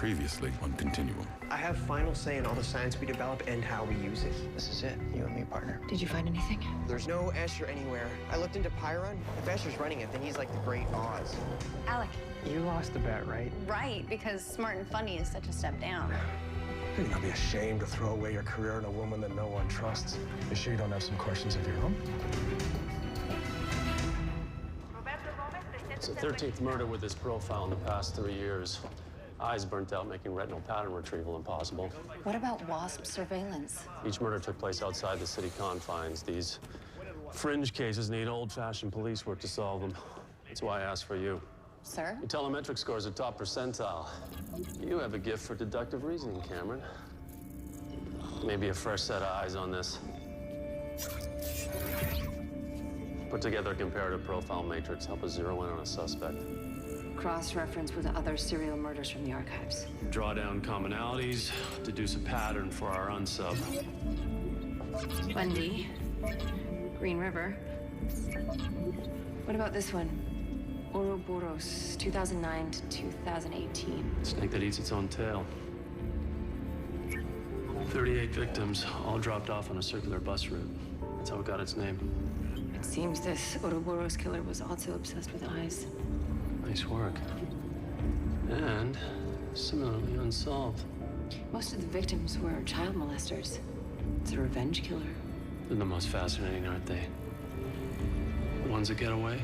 Previously on Continuum. I have final say in all the science we develop and how we use it. This is it, you and me, partner. Did you find anything? There's no Escher anywhere. I looked into Pyrun. If Escher's running it, then he's like the Great Oz. Alec. You lost the bet, right? Right, because smart and funny is such a step down. You're gonna be ashamed to throw away your career on a woman that no one trusts. You sure you don't have some questions of your own? It's the 13th murder with this profile in the past 3 years. Eyes burnt out, making retinal pattern retrieval impossible. What about WASP surveillance? Each murder took place outside the city confines. These fringe cases need old-fashioned police work to solve them. That's why I asked for you. Sir? Your telemetric scores are top percentile. You have a gift for deductive reasoning, Cameron. Maybe a fresh set of eyes on this. Put together a comparative profile matrix. Help us zero in on a suspect. Cross-reference with other serial murders from the archives. Draw down commonalities, deduce a pattern for our unsub. Bundy. Green River. What about this one? Ouroboros, 2009 to 2018. Snake that eats its own tail. 38 victims, all dropped off on a circular bus route. That's how it got its name. It seems this Ouroboros killer was also obsessed with eyes. Nice work. And similarly unsolved. Most of the victims were child molesters. It's a revenge killer. They're the most fascinating, aren't they? The ones that get away.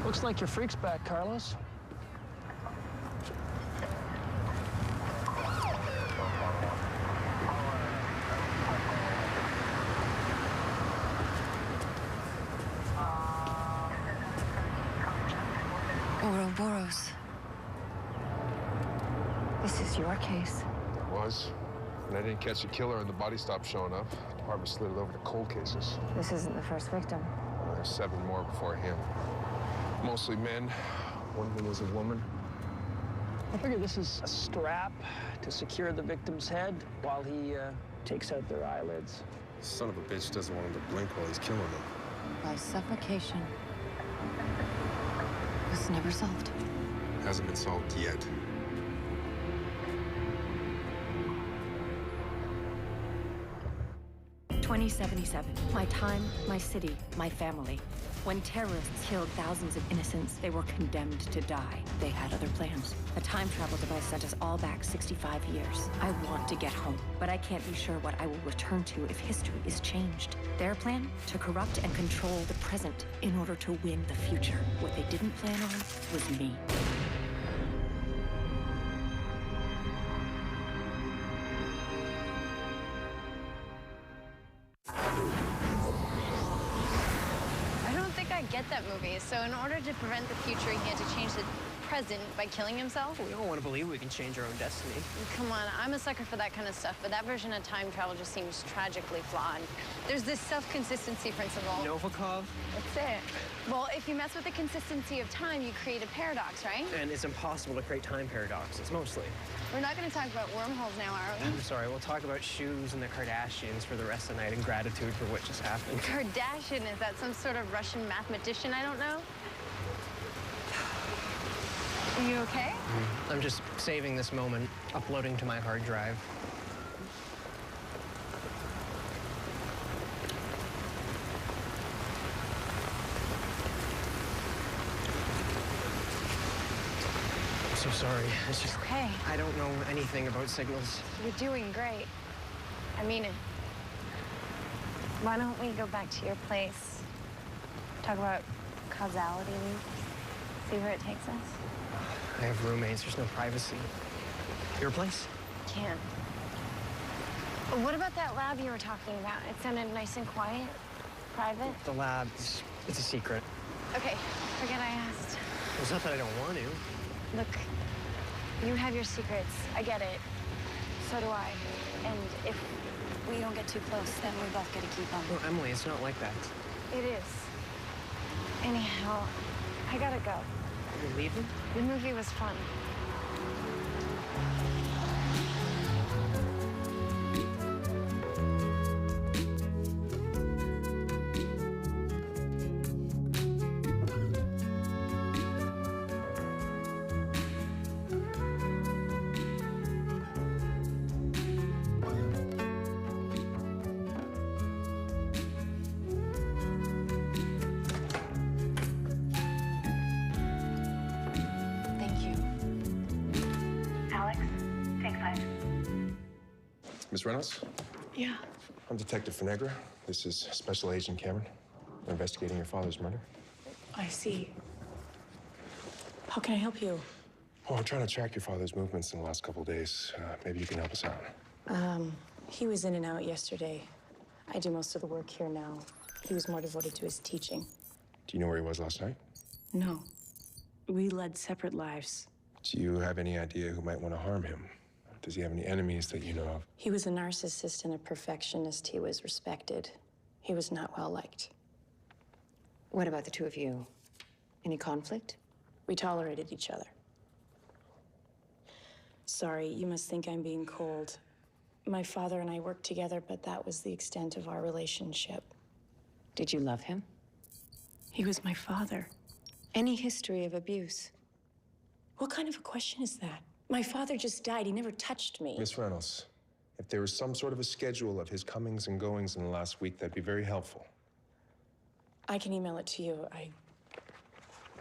Looks like your freak's back, Carlos. Ouroboros. This is your case. It was. And I didn't catch the killer and the body stopped showing up. The department slid it over to cold cases. This isn't the first victim. There's 7 more before him. Mostly men. One of them was a woman. I figure this is a strap to secure the victim's head while he takes out their eyelids. Son of a bitch doesn't want him to blink while he's killing them. By suffocation. Was never solved. Hasn't been solved yet. "2077. My time, my city, my family. When terrorists killed thousands of innocents, they were condemned to die. They had other plans. A time travel device sent us all back 65 years. I want to get home, but I can't be sure what I will return to if history is changed. Their plan? To corrupt and control the present in order to win the future. What they didn't plan on was me. I get that movie. So in order to prevent the future, he had to change the present by killing himself? We don't want to believe we can change our own destiny. Come on, I'm a sucker for that kind of stuff, but that version of time travel just seems tragically flawed. There's this self-consistency principle. Novikov? That's it. Well, if you mess with the consistency of time, you create a paradox, right? And it's impossible to create time paradoxes, mostly. We're not going to talk about wormholes now, are we? I'm sorry, we'll talk about shoes and the Kardashians for the rest of the night and gratitude for what just happened. Kardashian, is that some sort of Russian mathematician I don't know? Are you okay? I'm just saving this moment, uploading to my hard drive. I'm so sorry. It's just... Okay. I don't know anything about signals. You're doing great. I mean it. Why don't we go back to your place? Talk about causality, see where it takes us? I have roommates. There's no privacy. Your place? Can't. What about that lab you were talking about? It sounded nice and quiet, private. The lab, it's a secret. Okay, forget I asked. It's not that I don't want to. Look, you have your secrets. I get it. So do I. And if we don't get too close, then we both get to keep them. No, Emily, it's not like that. It is. Anyhow, I gotta go. You're leaving? The movie was fun. Miss Reynolds? Yeah. I'm Detective Finegra. This is Special Agent Cameron. We're investigating your father's murder. I see. How can I help you? Oh, we're trying to track your father's movements in the last couple of days. Maybe you can help us out. He was in and out yesterday. I do most of the work here now. He was more devoted to his teaching. Do you know where he was last night? No. We led separate lives. Do you have any idea who might want to harm him? Does he have any enemies that you know of? He was a narcissist and a perfectionist. He was respected. He was not well liked. What about the two of you? Any conflict? We tolerated each other. Sorry, you must think I'm being cold. My father and I worked together, but that was the extent of our relationship. Did you love him? He was my father. Any history of abuse? What kind of a question is that? My father just died. He never touched me. Miss Reynolds, if there was some sort of a schedule of his comings and goings in the last week, that'd be very helpful. I can email it to you. I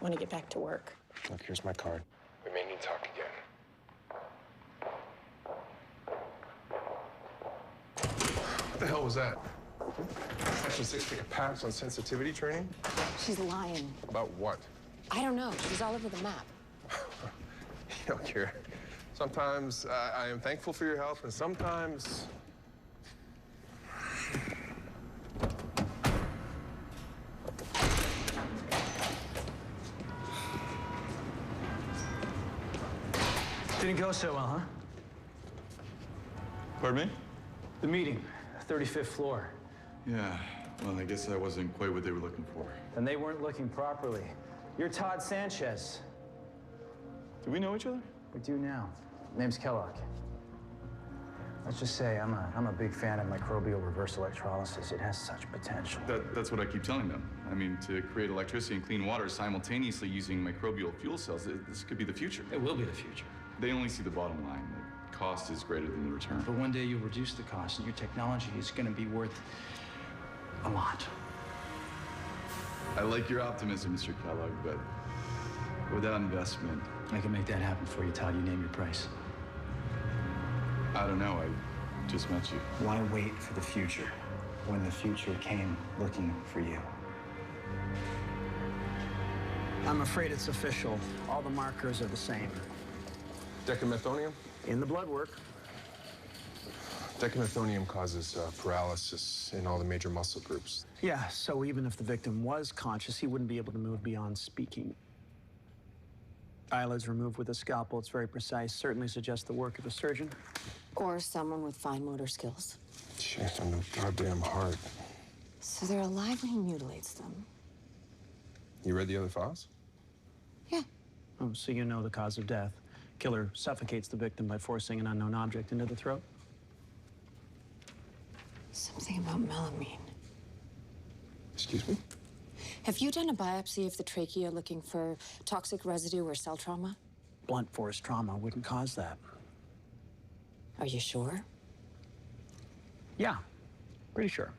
want to get back to work. Look, here's my card. We may need to talk again. What the hell was that? Session 6 pass on sensitivity training? She's lying. About what? I don't know. She's all over the map. You don't care. Sometimes I am thankful for your help, and sometimes... Didn't go so well, huh? Pardon me? The meeting, 35th floor. Yeah, well, I guess that wasn't quite what they were looking for. And they weren't looking properly. You're Todd Sanchez. Do we know each other? We do now. Name's Kellogg. Let's just say I'm a big fan of microbial reverse electrolysis. It has such potential. That's what I keep telling them. I mean, to create electricity and clean water simultaneously using microbial fuel cells, this could be the future. It will be the future. They only see the bottom line. The cost is greater than the return. But one day you'll reduce the cost and your technology is going to be worth a lot. I like your optimism, Mr. Kellogg, but without investment... I can make that happen for you, Todd. You name your price. I don't know. I just met you. Why wait for the future when the future came looking for you? I'm afraid it's official. All the markers are the same. Decamethonium? In the blood work. Decamethonium causes paralysis in all the major muscle groups. Yeah, so even if the victim was conscious, he wouldn't be able to move beyond speaking. Eyelids removed with a scalpel. It's very precise. Certainly suggests the work of a surgeon. Or someone with fine motor skills. Shit, on the goddamn heart. So they're alive when he mutilates them. You read the other files? Yeah. Oh, so you know the cause of death. Killer suffocates the victim by forcing an unknown object into the throat. Something about melamine. Excuse me? Have you done a biopsy of the trachea looking for toxic residue or cell trauma? Blunt force trauma wouldn't cause that. Are you sure? Yeah, pretty sure.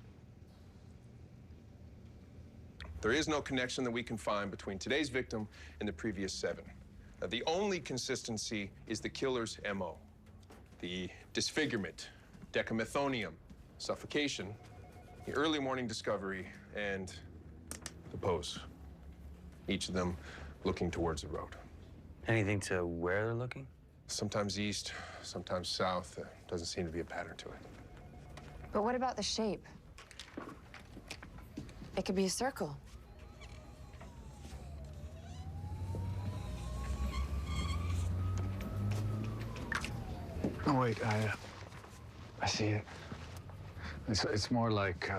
There is no connection that we can find between today's victim and the previous 7. Now, the only consistency is the killer's MO. The disfigurement, decamethonium, suffocation, the early morning discovery, and the pose. Each of them looking towards the road. Anything to where they're looking? Sometimes east, sometimes south. Doesn't seem to be a pattern to it. But what about the shape? It could be a circle. Oh, wait, I see it. It's more like,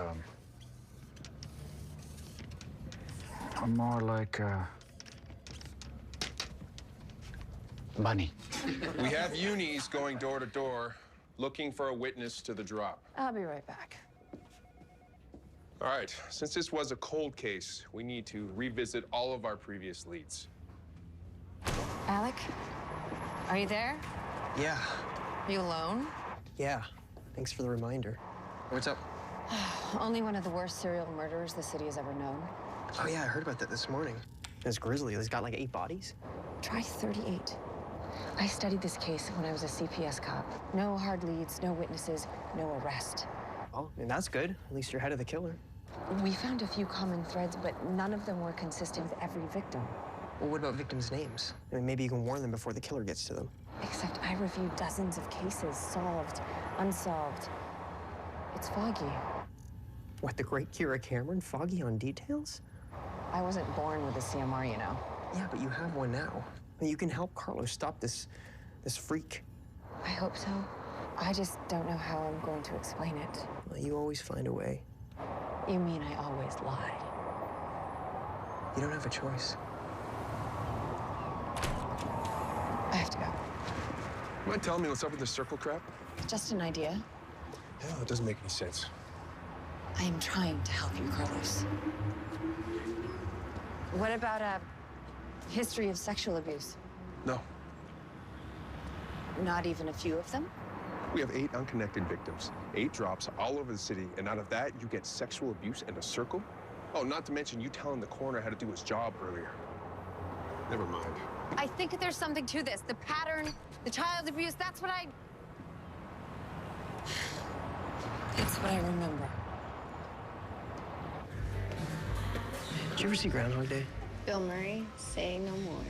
bunny. We have unis going door to door, looking for a witness to the drop. I'll be right back. All right, since this was a cold case, we need to revisit all of our previous leads. Alec, are you there? Yeah. Are you alone? Yeah. Thanks for the reminder. What's up? Only one of the worst serial murderers the city has ever known. Oh, yeah, I heard about that this morning. It's grisly. He's got like 8 bodies. Try 38. I studied this case when I was a CPS cop. No hard leads, no witnesses, no arrest. Oh, and that's good. At least you're ahead of the killer. We found a few common threads, but none of them were consistent with every victim. Well, what about victims' names? I mean, maybe you can warn them before the killer gets to them. Except I reviewed dozens of cases, solved, unsolved. It's foggy. What, the great Kira Cameron? Foggy on details? I wasn't born with a CMR, you know. Yeah, but you have one now. I mean, you can help Carlos stop this freak. I hope so. I just don't know how I'm going to explain it. Well, you always find a way. You mean I always lie? You don't have a choice. I have to go. You mind telling me what's up with this circle crap? Just an idea. Hell, it doesn't make any sense. I am trying to help you, Carlos. What about a history of sexual abuse? No. Not even a few of them? We have 8 unconnected victims, 8 drops all over the city, and out of that, you get sexual abuse and a circle? Oh, not to mention you telling the coroner how to do his job earlier. Never mind. I think there's something to this. The pattern, the child abuse, that's what I... That's what I remember. Did you ever see Groundhog Day? Bill Murray, say no more.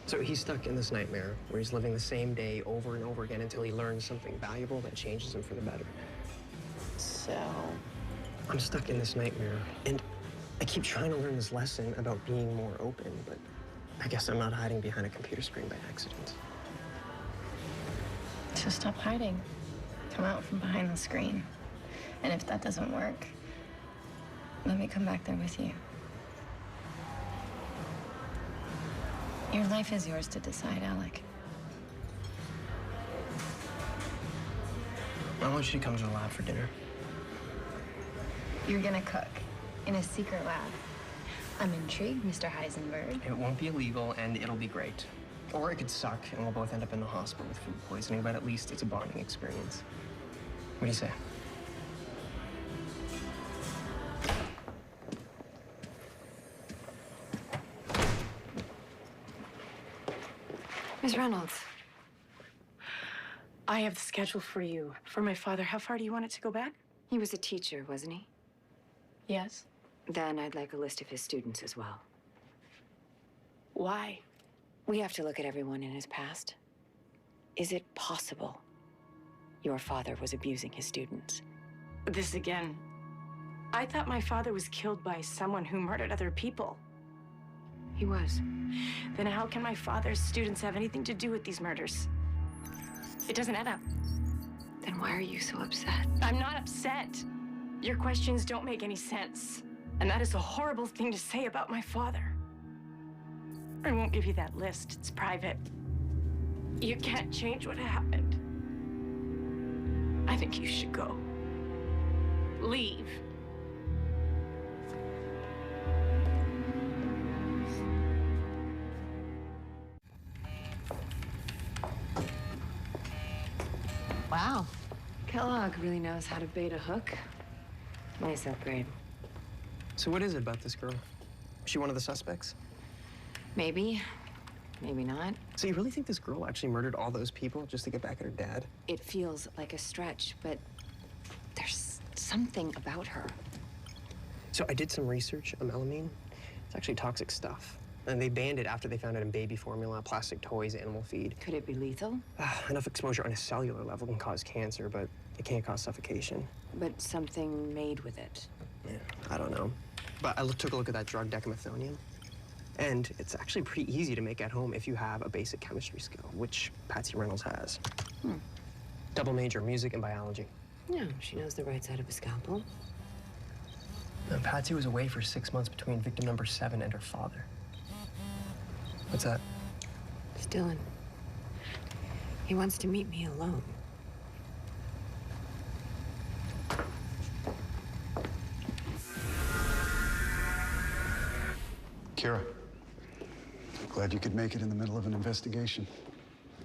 So he's stuck in this nightmare where he's living the same day over and over again until he learns something valuable that changes him for the better. So... I'm stuck in this nightmare, and I keep trying to learn this lesson about being more open, but I guess I'm not hiding behind a computer screen by accident. So stop hiding. Come out from behind the screen. And if that doesn't work, let me come back there with you. Your life is yours to decide, Alec. I want you to come to the lab for dinner. You're gonna cook in a secret lab. I'm intrigued, Mr. Heisenberg. It won't be illegal, and it'll be great. Or it could suck, and we'll both end up in the hospital with food poisoning, but at least it's a bonding experience. What do you say? Miss Reynolds. I have the schedule for you. For my father, how far do you want it to go back? He was a teacher, wasn't he? Yes. Then I'd like a list of his students as well. Why? We have to look at everyone in his past. Is it possible your father was abusing his students? This again. I thought my father was killed by someone who murdered other people. He was. Then how can my father's students have anything to do with these murders? It doesn't add up. Then why are you so upset? I'm not upset. Your questions don't make any sense. And that is a horrible thing to say about my father. I won't give you that list. It's private. You can't change what happened. I think you should go. Leave. Wow. Kellogg really knows how to bait a hook. Nice upgrade. So what is it about this girl? Is she one of the suspects? Maybe. Maybe not. So you really think this girl actually murdered all those people just to get back at her dad? It feels like a stretch, but there's something about her. So I did some research on melamine. It's actually toxic stuff. And they banned it after they found it in baby formula, plastic toys, animal feed. Could it be lethal? Enough exposure on a cellular level can cause cancer, but it can't cause suffocation. But something made with it. Yeah, I don't know. But I took a look at that drug, decamethonium. And it's actually pretty easy to make at home if you have a basic chemistry skill, which Patsy Reynolds has. Double major, music and biology. Yeah, she knows the right side of a scalpel. Now, Patsy was away for 6 months between victim number 7 and her father. What's that? It's Dylan. He wants to meet me alone. Kira, glad you could make it in the middle of an investigation.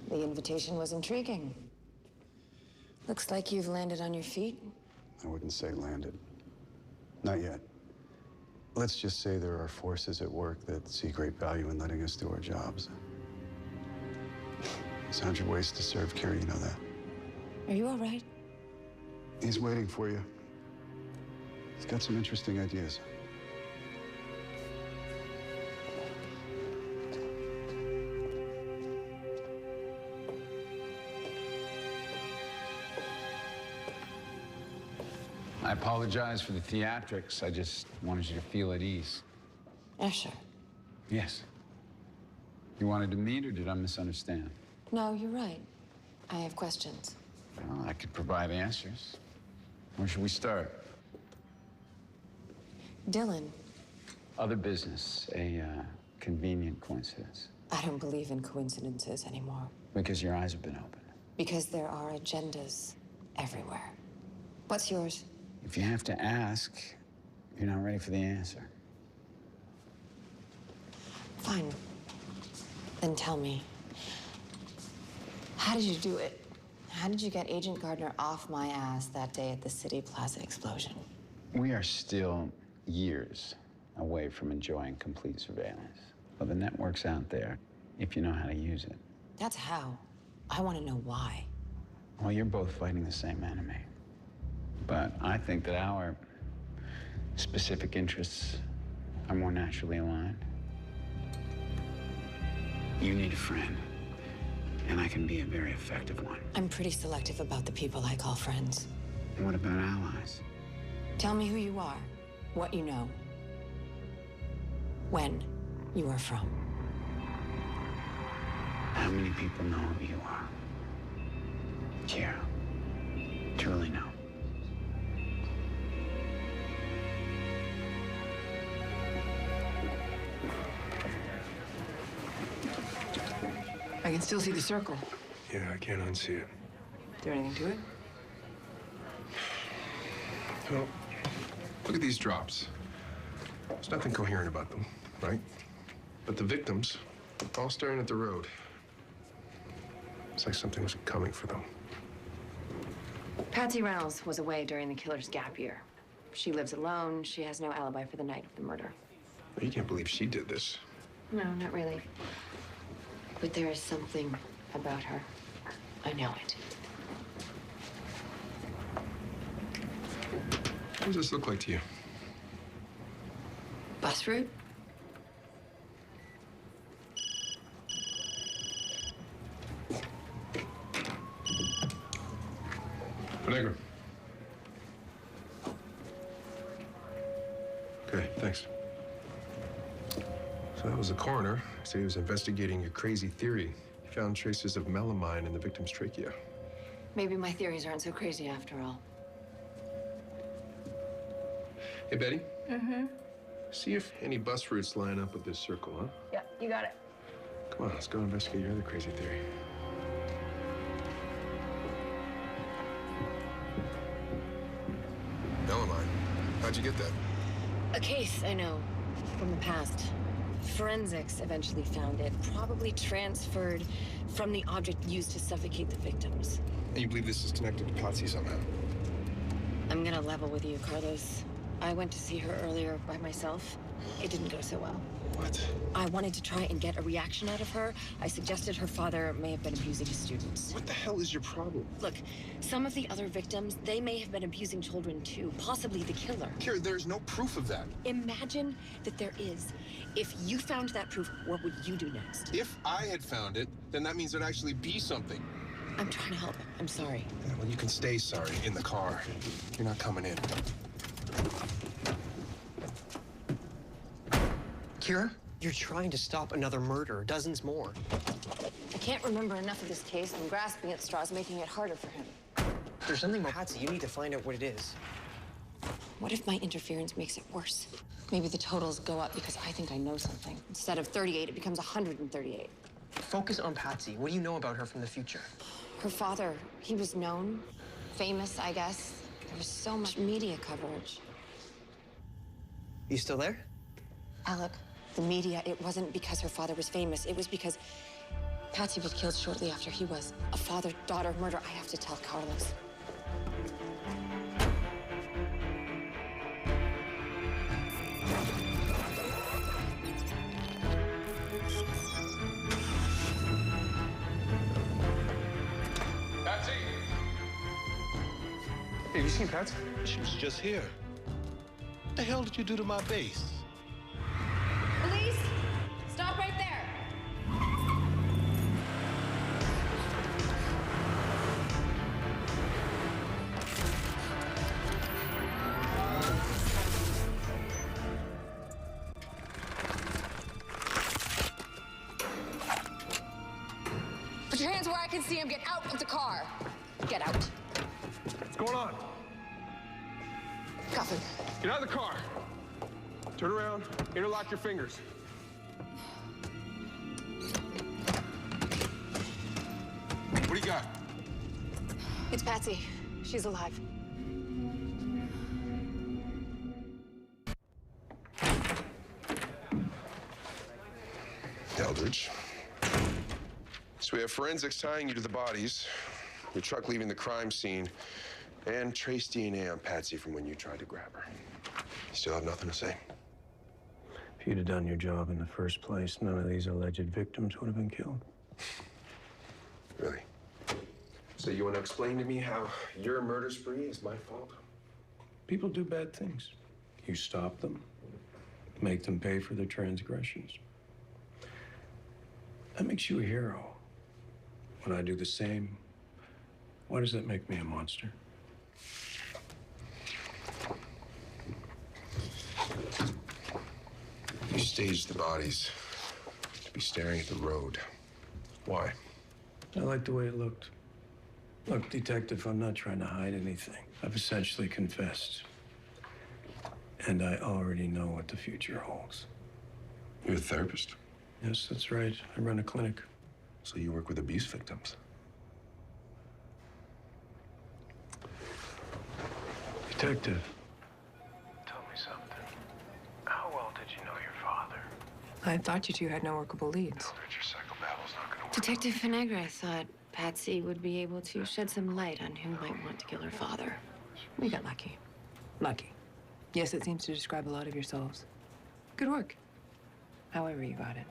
The invitation was intriguing. Looks like you've landed on your feet. I wouldn't say landed. Not yet. Let's just say there are forces at work that see great value in letting us do our jobs. There's 100 ways to serve Kira, you know that. Are you all right? He's waiting for you. He's got some interesting ideas. I apologize for the theatrics. I just wanted you to feel at ease. Yeah, sure. Yes. You wanted to meet, or did I misunderstand? No, you're right. I have questions. Well, I could provide answers. Where should we start? Dylan, Other business, a convenient coincidence. I don't believe in coincidences anymore. Because your eyes have been opened. Because there are agendas everywhere. What's yours? If you have to ask, you're not ready for the answer. Fine. Then tell me. How did you do it? How did you get Agent Gardner off my ass that day at the City Plaza explosion? We are still years away from enjoying complete surveillance. But the network's out there if you know how to use it. That's how. I want to know why. Well, you're both fighting the same enemy. But I think that our specific interests are more naturally aligned. You need a friend, and I can be a very effective one. I'm pretty selective about the people I call friends. And what about allies? Tell me who you are, what you know, when you are from. How many people know who you are? Kira. Truly know. I can still see the circle. Yeah, I can't unsee it. Do anything to it? Well, look at these drops. There's nothing coherent about them, right? But the victims, all staring at the road. It's like something was coming for them. Patsy Reynolds was away during the killer's gap year. She lives alone. She has no alibi for the night of the murder. You can't believe she did this. No, not really. But there is something about her. I know it. What does this look like to you? Bus route? Vinegar. Okay, thanks. So that was the coroner. So he was investigating your crazy theory. He found traces of melamine in the victim's trachea. Maybe my theories aren't so crazy after all. Hey, Betty? Mm-hmm. See if any bus routes line up with this circle, huh? Yeah, you got it. Come on, let's go investigate your other crazy theory. Melamine? How'd you get that? A case, I know, from the past. Forensics eventually found it, probably transferred from the object used to suffocate the victims. And you believe this is connected to Patsy somehow? I'm gonna level with you, Carlos. I went to see her earlier by myself. It didn't go so well. What? I wanted to try and get a reaction out of her. I suggested her father may have been abusing his students. What the hell is your problem? Look, some of the other victims, they may have been abusing children too, possibly the killer. Kira, there's no proof of that. Imagine that there is. If you found that proof, what would you do next? If I had found it, then that means there'd actually be something. I'm trying to help. I'm sorry. Yeah, well, you can stay sorry in the car. You're not coming in. Kira, you're trying to stop another murder, dozens more. I can't remember enough of this case. I'm grasping at straws, making it harder for him. There's something about Patsy. You need to find out what it is. What if my interference makes it worse? Maybe the totals go up because I think I know something. Instead of 38, it becomes 138. Focus on Patsy. What do you know about her from the future? Her father, he was known, famous, I guess. There was so much media coverage. You still there? Alec, the media, it wasn't because her father was famous. It was because Patsy was killed shortly after he was. A father-daughter murder. I have to tell Carlos. Hey, have you seen Patsy? She was just here. What the hell did you do to my base? Police! Stop right there! Put your hands where I can see him. Get out of the car. Get out. What's going on? Cuff him. Get out of the car. Turn around, interlock your fingers. What do you got? It's Patsy. She's alive. Eldridge. So we have forensics tying you to the bodies, your truck leaving the crime scene, and trace DNA on Patsy from when you tried to grab her. You still have nothing to say? If you'd have done your job in the first place, none of these alleged victims would have been killed. Really? So you want to explain to me how your murder spree is my fault? People do bad things. You stop them, make them pay for their transgressions. That makes you a hero. When I do the same, why does that make me a monster? You staged the bodies to be staring at the road. Why? I like the way it looked. Look, Detective, I'm not trying to hide anything. I've essentially confessed. And I already know what the future holds. You're a therapist? Yes, that's right. I run a clinic. So you work with abuse victims? Detective, tell me something. How well did you know your father? I thought you two had no workable leads. Eldridge, your psychobattle's not gonna work. Detective Finegra thought Patsy would be able to shed some light on who might want to kill her father. We got lucky. Lucky. Yes, it seems to describe a lot of yourselves. Good work. However you got it.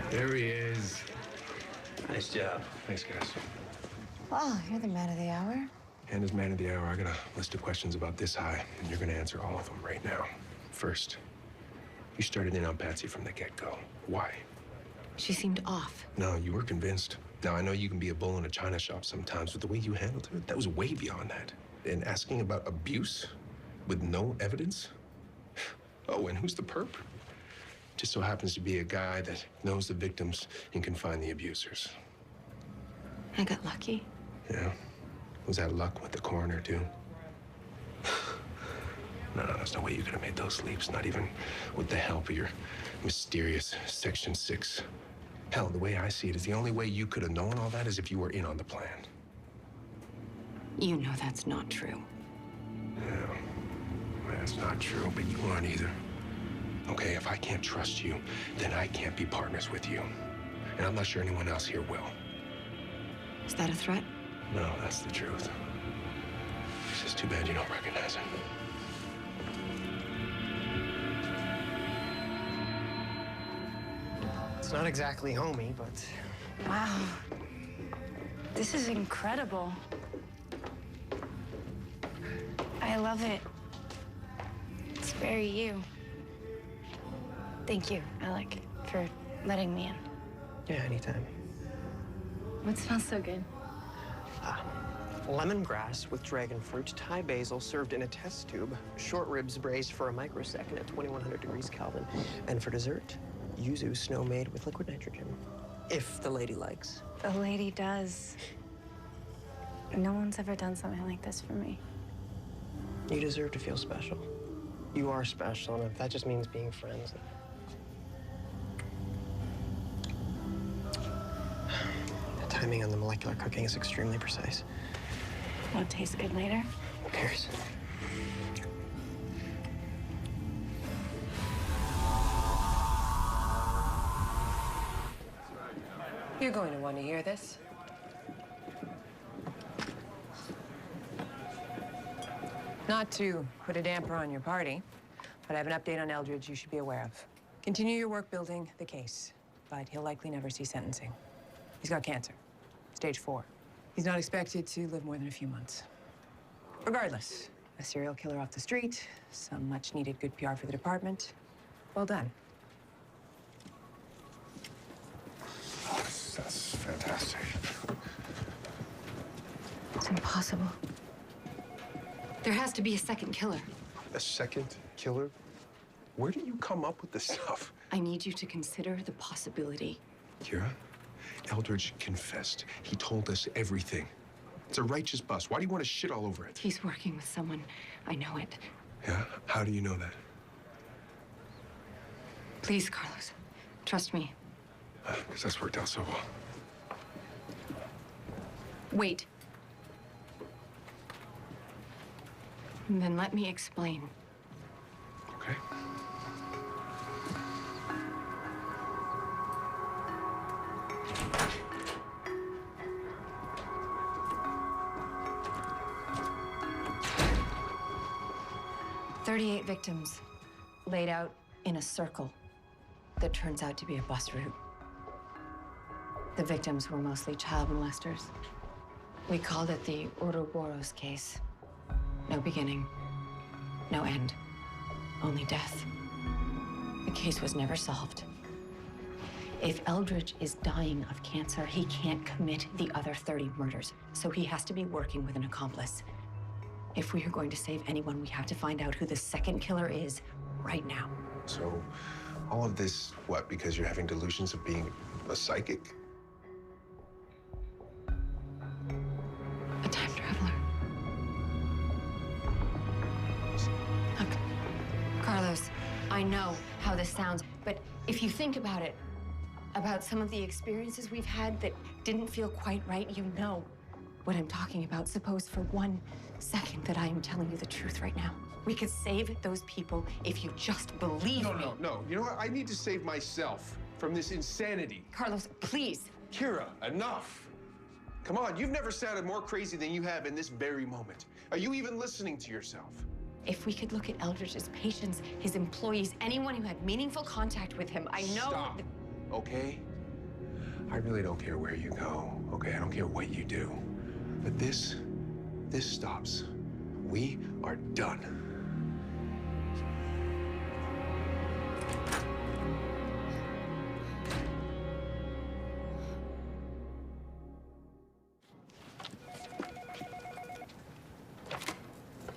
There he is. Nice job. Thanks, guys. Well, you're the man of the hour. And as man of the hour, I got a list of questions about this high, and you're gonna answer all of them right now. First, you started in on Patsy from the get-go. Why? She seemed off. No, you were convinced. Now, I know you can be a bull in a china shop sometimes, but the way you handled it, that was way beyond that. And asking about abuse with no evidence? Oh, and who's the perp? Just so happens to be a guy that knows the victims and can find the abusers. I got lucky. Yeah? Was that luck with the coroner, too? No, there's no way you could have made those leaps, not even with the help of your mysterious Section 6. Hell, the way I see it is the only way you could have known all that is if you were in on the plan. You know that's not true. Yeah, that's not true, but you aren't either. Okay, if I can't trust you, then I can't be partners with you. And I'm not sure anyone else here will. Is that a threat? No, that's the truth. It's just too bad you don't recognize it. It's not exactly homey, but... Wow. This is incredible. I love it. It's very you. Thank you, Alec, for letting me in. Yeah, anytime. What smells so good? Lemongrass with dragon fruit, Thai basil served in a test tube, short ribs braised for a microsecond at 2100 degrees Kelvin, and for dessert, yuzu snow made with liquid nitrogen. If the lady likes. The lady does. No one's ever done something like this for me. You deserve to feel special. You are special, and if that just means being friends. The timing on the molecular cooking is extremely precise. Won't taste good later? Who cares? You're going to want to hear this. Not to put a damper on your party, but I have an update on Eldridge you should be aware of. Continue your work building the case. but he'll likely never see sentencing. He's got cancer, stage 4. He's not expected to live more than a few months. Regardless, a serial killer off the street, some much-needed good PR for the department. Well done. That's fantastic. It's impossible. There has to be a second killer. A second killer? Where do you come up with this stuff? I need you to consider the possibility. Kira, Eldridge confessed. He told us everything. It's a righteous bust. Why do you want to shit all over it? He's working with someone. I know it. Yeah? How do you know that? Please, Carlos. Trust me. Because that's worked out so well. Wait. And then let me explain. Okay. "38 victims laid out in a circle that turns out to be a bus route. The victims were mostly child molesters. We called it the Ouroboros case. No beginning, no end, only death. The case was never solved. If Eldridge is dying of cancer, he can't commit the other 30 murders, so he has to be working with an accomplice. If we are going to save anyone, we have to find out who the second killer is right now." So, all of this, what, because you're having delusions of being a psychic? A time traveler. Look, Carlos, I know how this sounds, but if you think about it, about some of the experiences we've had that didn't feel quite right, you know what I'm talking about. Suppose for 1 second that I am telling you the truth right now. We could save those people if you just believe me. No. You know what? I need to save myself from this insanity. Carlos, please. Kira, enough. Come on, you've never sounded more crazy than you have in this very moment. Are you even listening to yourself? If we could look at Eldridge's patients, his employees, anyone who had meaningful contact with him, I know... Stop, okay? I really don't care where you go, okay? I don't care what you do. But this stops. We are done.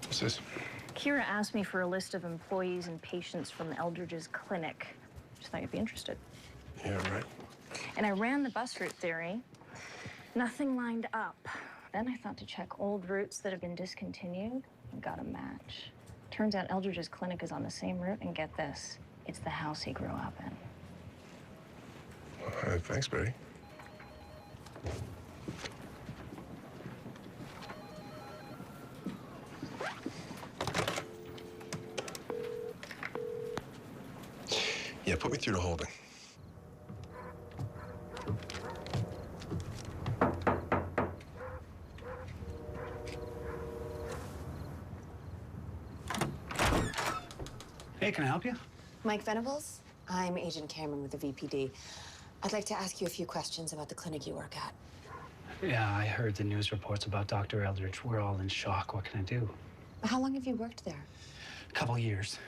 What's this? Kira asked me for a list of employees and patients from Eldridge's clinic. Just thought you'd be interested. Yeah, right. And I ran the bus route theory. Nothing lined up. Then I thought to check old routes that have been discontinued and got a match. Turns out Eldridge's clinic is on the same route, and get this, it's the house he grew up in. Thanks, Betty. Yeah, put me through to holding. Hey, can I help you? Mike Venables? I'm Agent Cameron with the VPD. I'd like to ask you a few questions about the clinic you work at. Yeah, I heard the news reports about Dr. Eldridge. We're all in shock. What can I do? How long have you worked there? A couple years.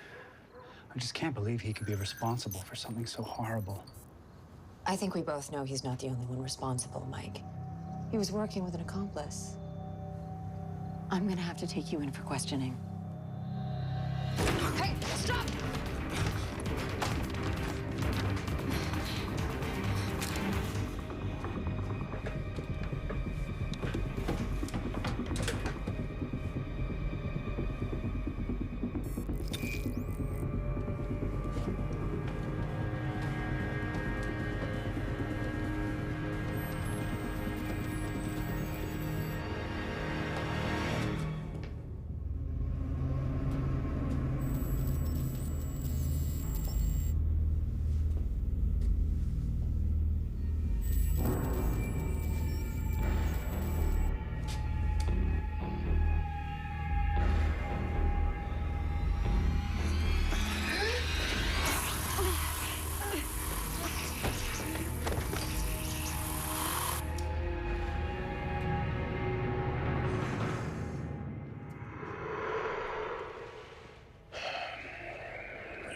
I just can't believe he could be responsible for something so horrible. I think we both know he's not the only one responsible, Mike. He was working with an accomplice. I'm gonna have to take you in for questioning. Hey, stop!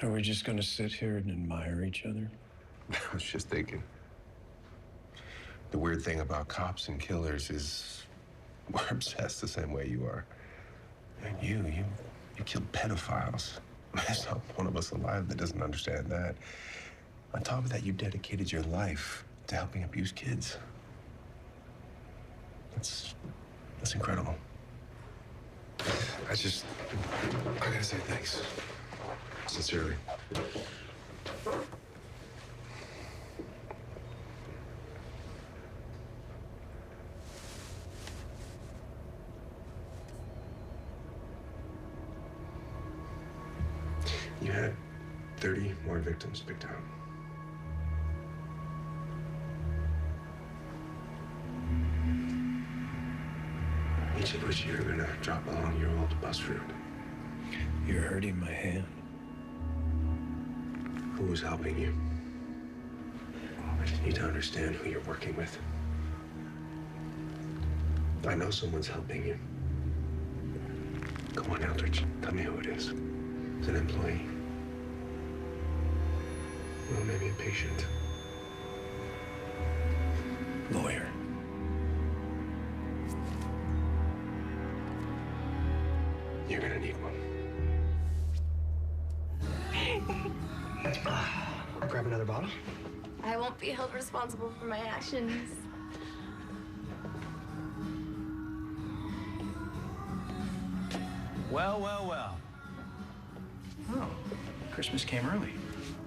Are we just gonna sit here and admire each other? I was just thinking. The weird thing about cops and killers is we're obsessed the same way you are. And you killed pedophiles. There's not one of us alive that doesn't understand that. On top of that, you dedicated your life to helping abused kids. That's incredible. I gotta say thanks. Sincerely. You had 30 more victims picked out. Each of which you're gonna drop along your old bus route. You're hurting my hand. Who was helping you? I just need to understand who you're working with. I know someone's helping you. Come on, Eldridge. Tell me who it is. Is it an employee? Well, maybe a patient. Lawyer. You're gonna need one. Grab another bottle. I won't be held responsible for my actions. Well, well, well. Oh, Christmas came early.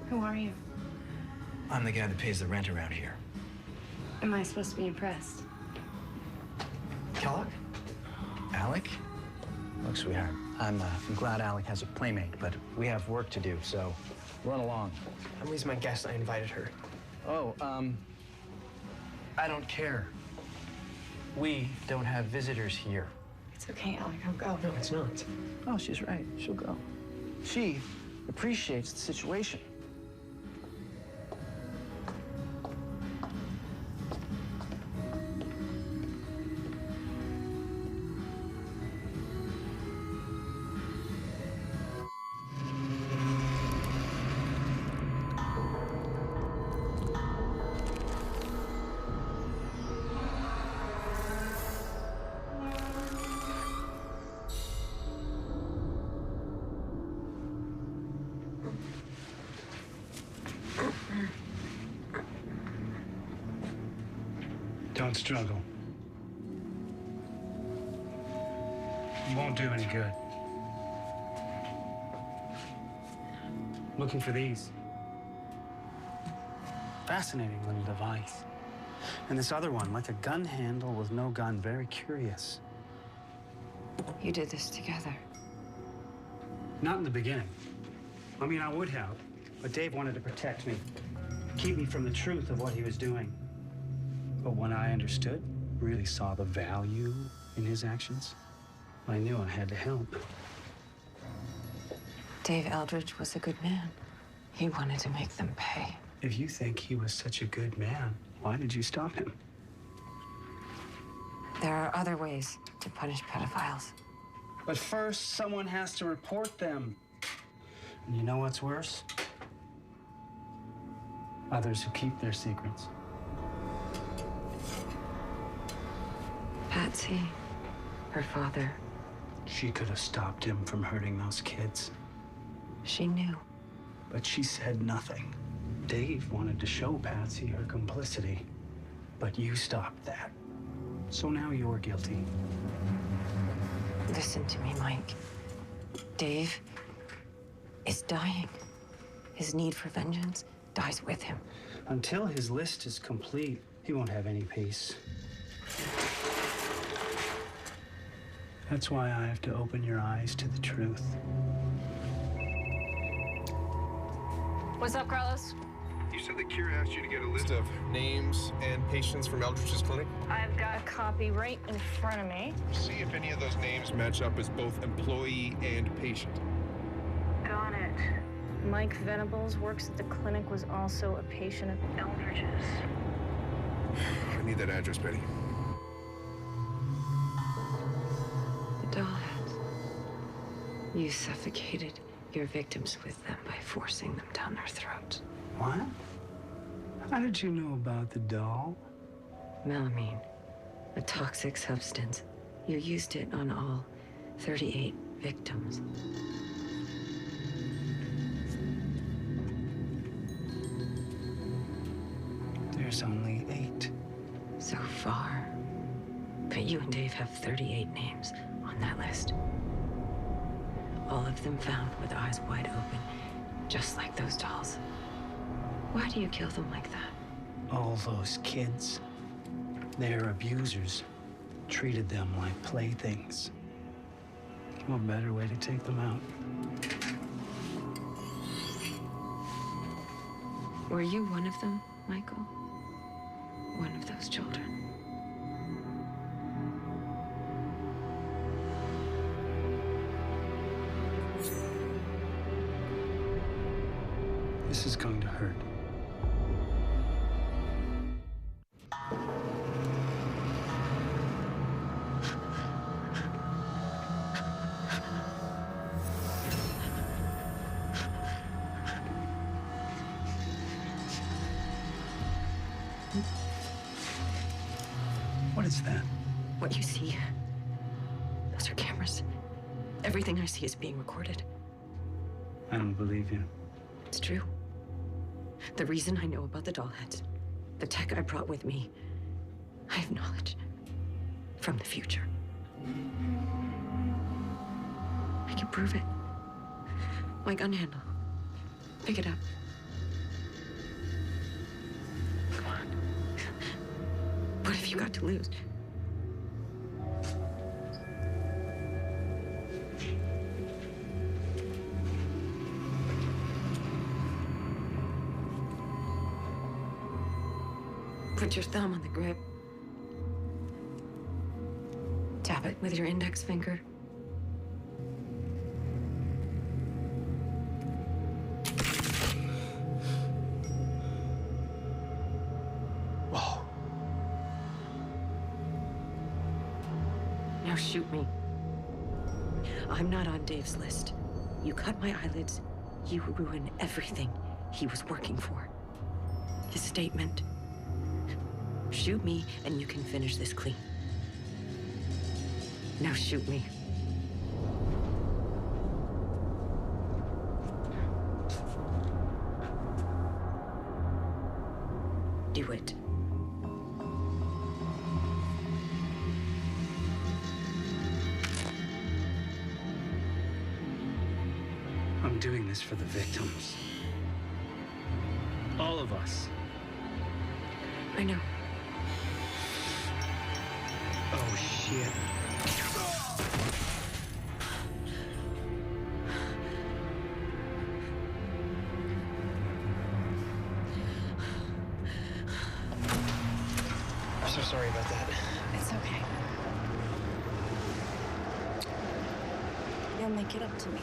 Who are you? I'm the guy that pays the rent around here. Am I supposed to be impressed? Kellogg? Alec? Look, sweetheart, I'm glad Alec has a playmate, but we have work to do, so run along. Emily's my guest. I invited her. Oh, I don't care. We don't have visitors here. It's okay, Alec. I'll go. No, it's not. Oh, she's right. She'll go. She appreciates the situation. Don't struggle. It won't do any good. Looking for these. Fascinating little device. And this other one, like a gun handle with no gun, very curious. You did this together. Not in the beginning. I mean, I would have, but Dave wanted to protect me, keep me from the truth of what he was doing. But when I understood, really saw the value in his actions, I knew I had to help. Dave Eldridge was a good man. He wanted to make them pay. If you think he was such a good man, why did you stop him? There are other ways to punish pedophiles. But first, someone has to report them. And you know what's worse? Others who keep their secrets. Patsy, her father. She could have stopped him from hurting those kids. She knew. But she said nothing. Dave wanted to show Patsy her complicity, but you stopped that. So now you're guilty. Listen to me, Mike. Dave is dying. His need for vengeance dies with him. Until his list is complete, he won't have any peace. That's why I have to open your eyes to the truth. What's up, Carlos? You said that Kira asked you to get a list of names and patients from Eldridge's clinic? I've got a copy right in front of me. See if any of those names match up as both employee and patient. Got it. Mike Venables works at the clinic, was also a patient of Eldridge's. I need that address, Betty. The doll heads. You suffocated your victims with them by forcing them down their throats. What? How did you know about the doll? Melamine, a toxic substance. You used it on all 38 victims. There's only 8. So far. But you and Dave have 38 names on that list. All of them found with eyes wide open, just like those dolls. Why do you kill them like that? All those kids, their abusers treated them like playthings. What better way to take them out? Were you one of them, Michael? One of those children? This is going to hurt. What is that? What you see, those are cameras. Everything I see is being recorded. I don't believe you. It's true. The reason I know about the doll heads, the tech I brought with me, I have knowledge from the future. I can prove it. My gun handle. Pick it up. Come on. What have you got to lose? Put your thumb on the grip. Tap it with your index finger. Whoa. Now shoot me. I'm not on Dave's list. You cut my eyelids, you ruin everything he was working for. His statement. Shoot me, and you can finish this clean. Now shoot me. Do it. I'm doing this for the victims. All of us. I know. Oh, shit. I'm so sorry about that. It's okay. You'll make it up to me.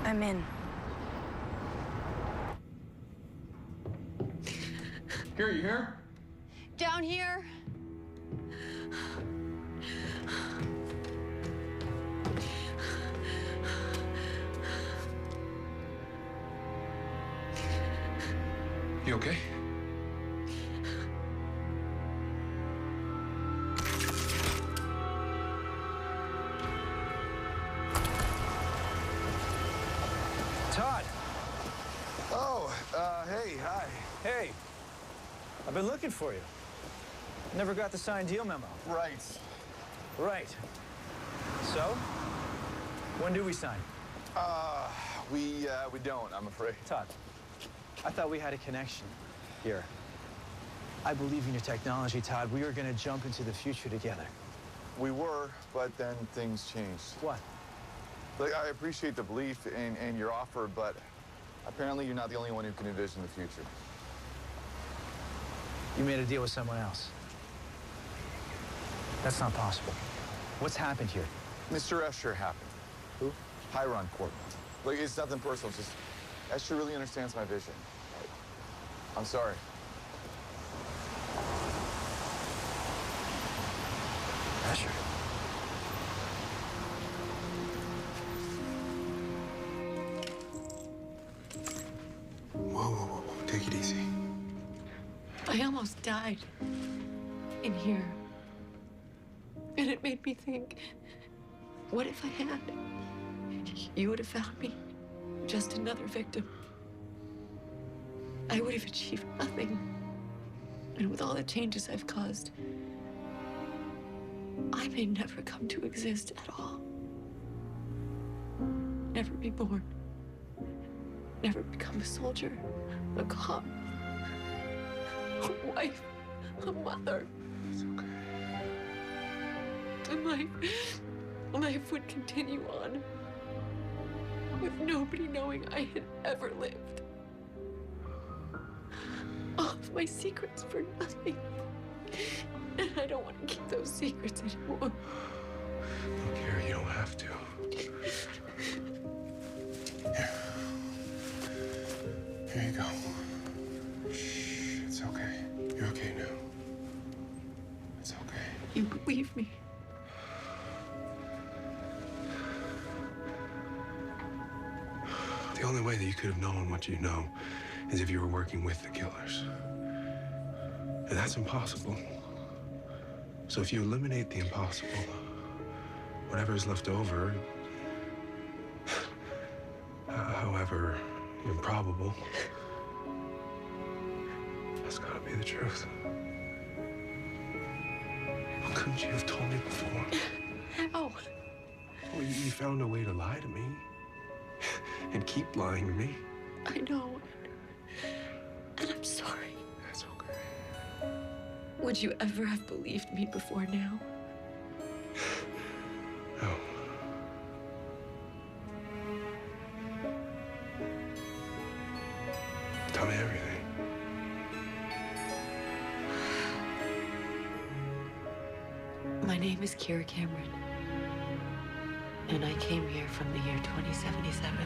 I'm in. Here, you here? Down here. You okay? Todd! Oh, hey, hi. Hey, I've been looking for you. Never got the signed deal memo. Right. Right. So, when do we sign? We don't, I'm afraid. Todd, I thought we had a connection here. I believe in your technology, Todd. We were going to jump into the future together. We were, but then things changed. What? Like, I appreciate the belief in your offer, but apparently you're not the only one who can envision the future. You made a deal with someone else. That's not possible. What's happened here? Mr. Escher happened. Who? Hiron Corp. Like, it's nothing personal. It's just Esther really understands my vision. I'm sorry. Asher. Whoa. Take it easy. I almost died in here. And it made me think, what if I had? You would have found me just another victim. I would have achieved nothing. And with all the changes I've caused, I may never come to exist at all. Never be born. Never become a soldier, a cop, a wife, a mother. It's okay. And life would continue on with nobody knowing I had ever lived. All of my secrets for nothing. And I don't want to keep those secrets anymore. Look, Carrie, you don't have to. Here you go. Shh, it's okay. You're okay now. It's okay. You believe me. The only way that you could have known what you know is if you were working with the killers. And that's impossible. So if you eliminate the impossible, whatever is left over, however improbable, that's gotta be the truth. Well, couldn't you have told me before? How? Well, you found a way to lie to me. And keep lying to me. I know. And I'm sorry. That's okay. Would you ever have believed me before now? No. Tell me everything. My name is Kira Cameron. And I came here from the year 2077.